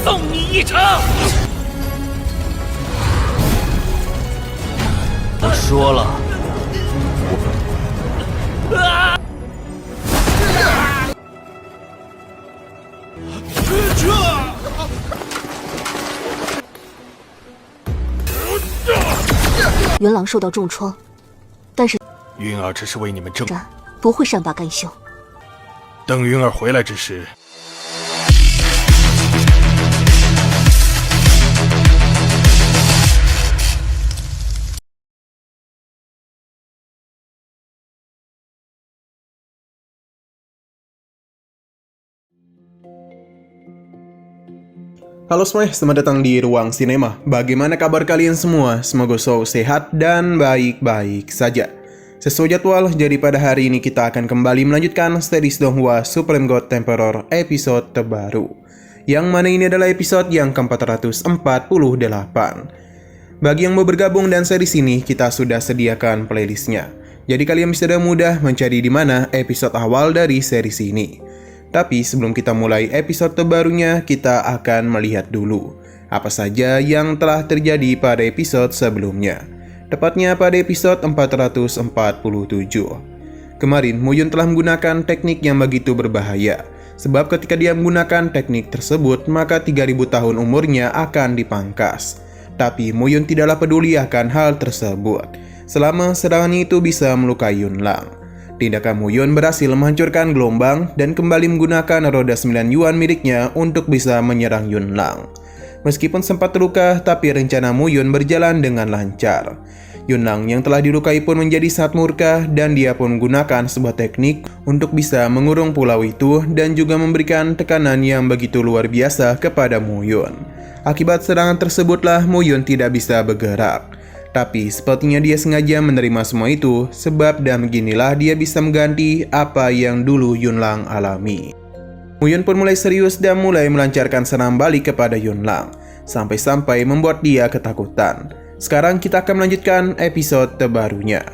送你一程。我说了，元朗受到重创，但是云儿只是为你们争。战不会善罢甘休。等云儿回来之时，Halo semuanya, selamat datang di Ruang Sinema. Bagaimana kabar kalian semua? Semoga selalu sehat dan baik-baik saja. Sesuai jadwal, jadi pada hari ini kita akan kembali melanjutkan series Donghua Supreme God Emperor episode terbaru. Yang mana ini adalah episode yang ke-448. Bagi yang mau bergabung dan series ini, kita sudah sediakan playlistnya. Jadi kalian bisa dengan mudah mencari di mana episode awal dari series ini. Tapi sebelum kita mulai episode terbarunya, kita akan melihat dulu apa saja yang telah terjadi pada episode sebelumnya. Tepatnya pada episode 447. Kemarin, Muyun telah menggunakan teknik yang begitu berbahaya. Sebab ketika dia menggunakan teknik tersebut, maka 3000 tahun umurnya akan dipangkas. Tapi Muyun tidaklah peduli akan hal tersebut, selama serangannya itu bisa melukai Yunlang. Tindakan Muyun berhasil menghancurkan gelombang dan kembali menggunakan roda 9 Yuan miliknya untuk bisa menyerang Yunlang. Meskipun sempat terluka, tapi rencana Muyun berjalan dengan lancar. Yunlang yang telah dilukai pun menjadi sangat murka dan dia pun menggunakan sebuah teknik untuk bisa mengurung pulau itu dan juga memberikan tekanan yang begitu luar biasa kepada Muyun. Akibat serangan tersebutlah Muyun tidak bisa bergerak. Tapi sepertinya dia sengaja menerima semua itu, sebab dan beginilah dia bisa mengganti apa yang dulu Yunlang alami. Muyun pun mulai serius dan mulai melancarkan serangan balik kepada Yunlang, sampai-sampai membuat dia ketakutan. Sekarang kita akan melanjutkan episode terbarunya.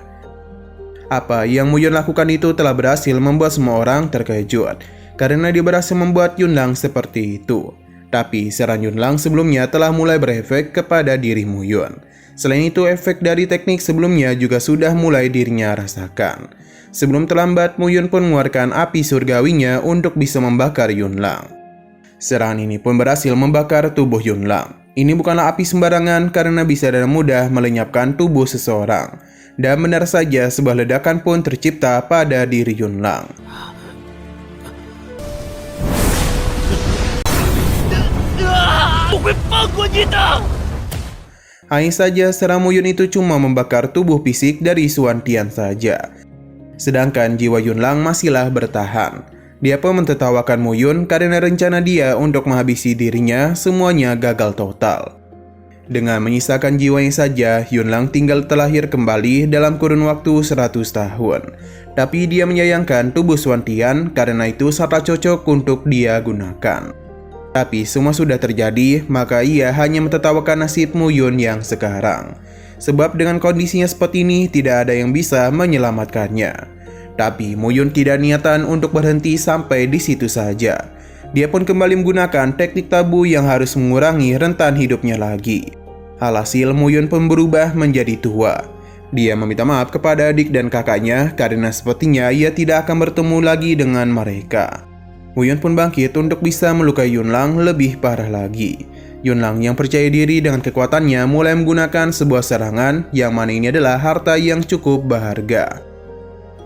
Apa yang Muyun lakukan itu telah berhasil membuat semua orang terkejut, karena dia berhasil membuat Yunlang seperti itu. Tapi serangan Yunlang sebelumnya telah mulai berefek kepada diri Muyun. Selain itu, efek dari teknik sebelumnya juga sudah mulai dirinya rasakan. Sebelum terlambat, Muyun pun mengeluarkan api surgawinya untuk bisa membakar Yunlang. Serangan ini pun berhasil membakar tubuh Yunlang. Ini bukanlah api sembarangan karena bisa dengan mudah melenyapkan tubuh seseorang. Dan benar saja sebuah ledakan pun tercipta pada diri Yunlang. Hanya saja serangan Muyun itu cuma membakar tubuh fisik dari Xuan Tian saja. Sedangkan jiwa Yunlang masihlah bertahan. Dia pun mentertawakan Muyun karena rencana dia untuk menghabisi dirinya semuanya gagal total. Dengan menyisakan jiwanya saja, Yunlang tinggal terlahir kembali dalam kurun waktu 100 tahun. Tapi dia menyayangkan tubuh Xuan Tian karena itu sangat cocok untuk dia gunakan. Tapi semua sudah terjadi, maka ia hanya mentertawakan nasib Muyun yang sekarang. Sebab dengan kondisinya seperti ini, tidak ada yang bisa menyelamatkannya. Tapi Muyun tidak niatan untuk berhenti sampai di situ saja. Dia pun kembali menggunakan teknik tabu yang harus mengurangi rentan hidupnya lagi. Alhasil Muyun pun berubah menjadi tua. Dia meminta maaf kepada adik dan kakaknya karena sepertinya ia tidak akan bertemu lagi dengan mereka. Muyun pun bangkit untuk bisa melukai Yunlang lebih parah lagi. Yunlang yang percaya diri dengan kekuatannya mulai menggunakan sebuah serangan yang mana ini adalah harta yang cukup berharga.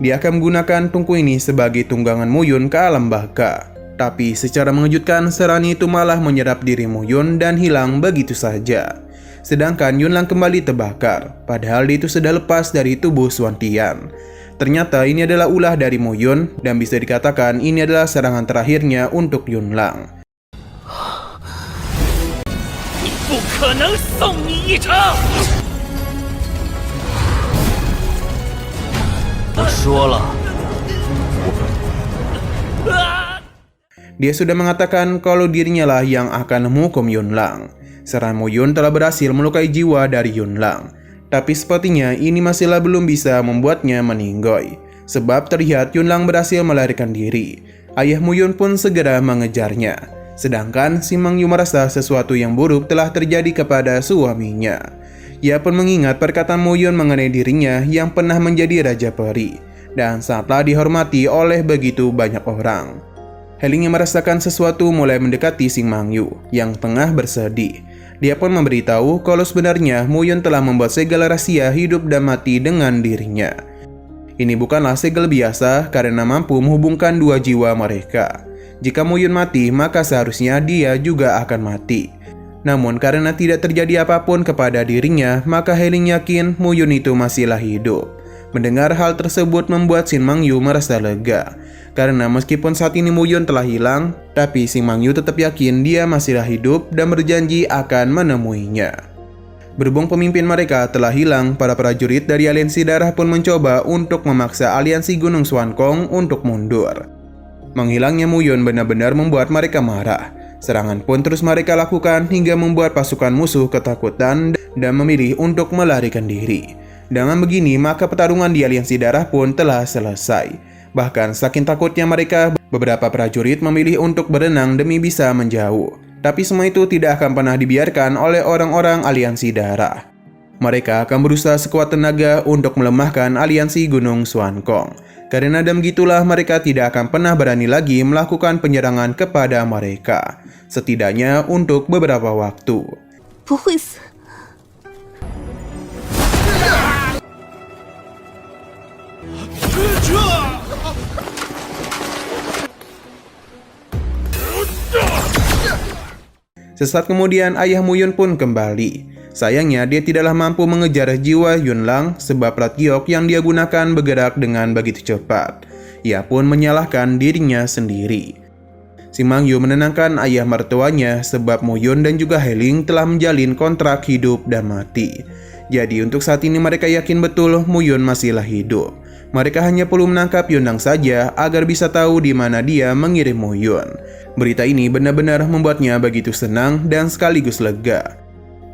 Dia akan menggunakan tungku ini sebagai tunggangan Muyun ke alam baka. Tapi secara mengejutkan serangan itu malah menyerap diri Muyun dan hilang begitu saja. Sedangkan Yunlang kembali terbakar, padahal dia itu sudah lepas dari tubuh Xuan Tian. Ternyata ini adalah ulah dari Muyun dan bisa dikatakan ini adalah serangan terakhirnya untuk Yunlang. 不可能送你一程。我说了， Dia sudah mengatakan kalau dirinya lah yang akan menghukum Yunlang. Serangan Muyun telah berhasil melukai jiwa dari Yunlang. Tapi sepertinya ini masihlah belum bisa membuatnya meninggoy. Sebab terlihat Yunlang berhasil melarikan diri. Ayah Muyun pun segera mengejarnya. Sedangkan si Mang Yu merasa sesuatu yang buruk telah terjadi kepada suaminya. Ia pun mengingat perkataan Mo Yun mengenai dirinya yang pernah menjadi Raja Peri dan sangatlah dihormati oleh begitu banyak orang. Heling yang merasakan sesuatu mulai mendekati si Mang Yu yang tengah bersedih. Dia pun memberitahu kalau sebenarnya Mo Yun telah membuat segel rahasia hidup dan mati dengan dirinya. Ini bukanlah segel biasa karena mampu menghubungkan dua jiwa mereka. Jika Mo Yun mati, maka seharusnya dia juga akan mati. Namun karena tidak terjadi apapun kepada dirinya, maka Heling yakin Mo Yun itu masihlah hidup. Mendengar hal tersebut membuat Shin Mang Yu merasa lega. Karena meskipun saat ini Mo Yun telah hilang, tapi Shin Mang Yu tetap yakin dia masihlah hidup dan berjanji akan menemuinya. Berhubung pemimpin mereka telah hilang, para prajurit dari aliansi darah pun mencoba untuk memaksa aliansi Gunung Swankong untuk mundur. Menghilangnya Mo Yun benar-benar membuat mereka marah. Serangan pun terus mereka lakukan hingga membuat pasukan musuh ketakutan dan memilih untuk melarikan diri. Dengan begini, maka pertarungan di aliansi darah pun telah selesai. Bahkan saking takutnya mereka, beberapa prajurit memilih untuk berenang demi bisa menjauh. Tapi semua itu tidak akan pernah dibiarkan oleh orang-orang aliansi darah. Mereka akan berusaha sekuat tenaga untuk melemahkan aliansi Gunung Swankong. Karena dan begitulah mereka tidak akan pernah berani lagi melakukan penyerangan kepada mereka. Setidaknya untuk beberapa waktu. 不会死。 Sesaat kemudian ayah Mo Yun pun kembali. Sayangnya dia tidaklah mampu mengejar jiwa Yunlang sebab plat giok yang dia gunakan bergerak dengan begitu cepat. Ia pun menyalahkan dirinya sendiri. Si Mang Yu menenangkan ayah mertuanya sebab Mo Yun dan juga Heling telah menjalin kontrak hidup dan mati. Jadi untuk saat ini mereka yakin betul Mo Yun masihlah hidup. Mereka hanya perlu menangkap Yunlang saja agar bisa tahu di mana dia mengirim Mo Yun. Berita ini benar-benar membuatnya begitu senang dan sekaligus lega.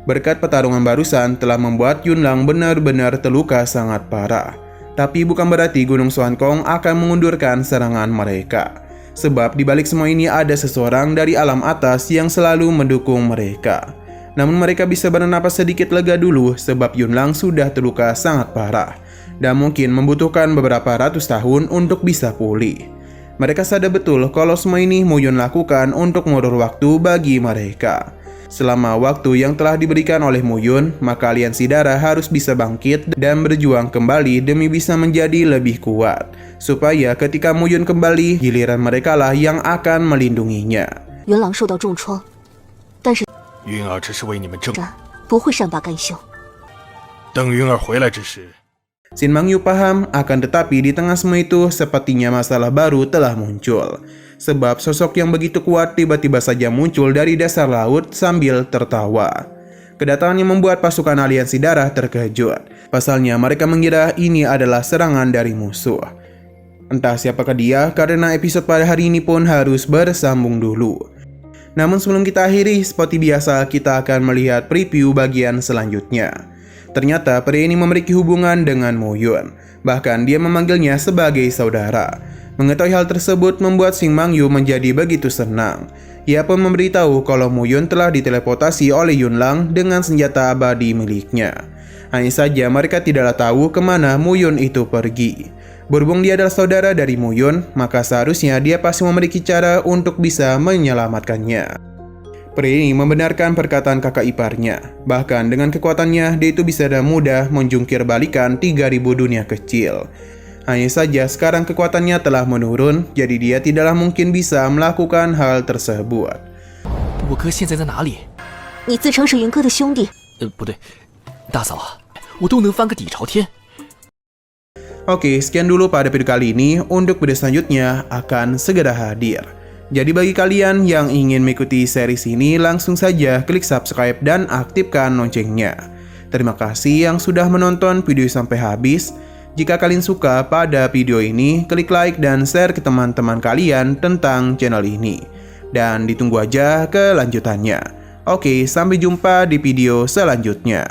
Berkat pertarungan barusan telah membuat Yunlang benar-benar terluka sangat parah. Tapi bukan berarti Gunung Swankong akan mengundurkan serangan mereka. Sebab di balik semua ini ada seseorang dari alam atas yang selalu mendukung mereka. Namun mereka bisa bernapas sedikit lega dulu sebab Yunlang sudah terluka sangat parah. Dan mungkin membutuhkan beberapa ratus tahun untuk bisa pulih. Mereka sadar betul kalau semua ini Mo Yun lakukan untuk mengulur waktu bagi mereka. Selama waktu yang telah diberikan oleh Mo Yun, maka aliansi darah harus bisa bangkit dan berjuang kembali demi bisa menjadi lebih kuat. Supaya ketika Mo Yun kembali, giliran merekalah yang akan melindunginya. 元朗受到重创，但是云儿只是为你们争。不会善罢甘休。等云儿回来之时， Shin Mang Yu paham, akan tetapi di tengah semua itu sepertinya masalah baru telah muncul. Sebab sosok yang begitu kuat tiba-tiba saja muncul dari dasar laut sambil tertawa. Kedatangannya membuat pasukan aliansi darah terkejut. Pasalnya mereka mengira ini adalah serangan dari musuh. Entah siapakah dia karena episode pada hari ini pun harus bersambung dulu. Namun sebelum kita akhiri, seperti biasa kita akan melihat preview bagian selanjutnya. Ternyata pria ini memiliki hubungan dengan Mo Yun. Bahkan dia memanggilnya sebagai saudara. Mengetahui hal tersebut membuat Shin Mang Yu menjadi begitu senang. Ia pun memberitahu kalau Mo Yun telah diteleportasi oleh Yunlang dengan senjata abadi miliknya. Hanya saja mereka tidaklah tahu kemana Mo Yun itu pergi. Berhubung dia adalah saudara dari Mo Yun, maka seharusnya dia pasti memiliki cara untuk bisa menyelamatkannya. Pria ini membenarkan perkataan kakak iparnya. Bahkan dengan kekuatannya, dia itu bisa dengan mudah menjungkir balikan 3000 dunia kecil. Hanya saja sekarang kekuatannya telah menurun, jadi dia tidaklah mungkin bisa melakukan hal tersebut. 我哥现在在哪里？你自称是云哥的兄弟，不对，大嫂啊，我都能翻个底朝天。 Oke, sekian dulu pada video kali ini. Untuk video selanjutnya akan segera hadir. Jadi bagi kalian yang ingin mengikuti series ini, langsung saja klik subscribe dan aktifkan loncengnya. Terima kasih yang sudah menonton video sampai habis. Jika kalian suka pada video ini, klik like dan share ke teman-teman kalian tentang channel ini. Dan ditunggu aja kelanjutannya. Oke, sampai jumpa di video selanjutnya.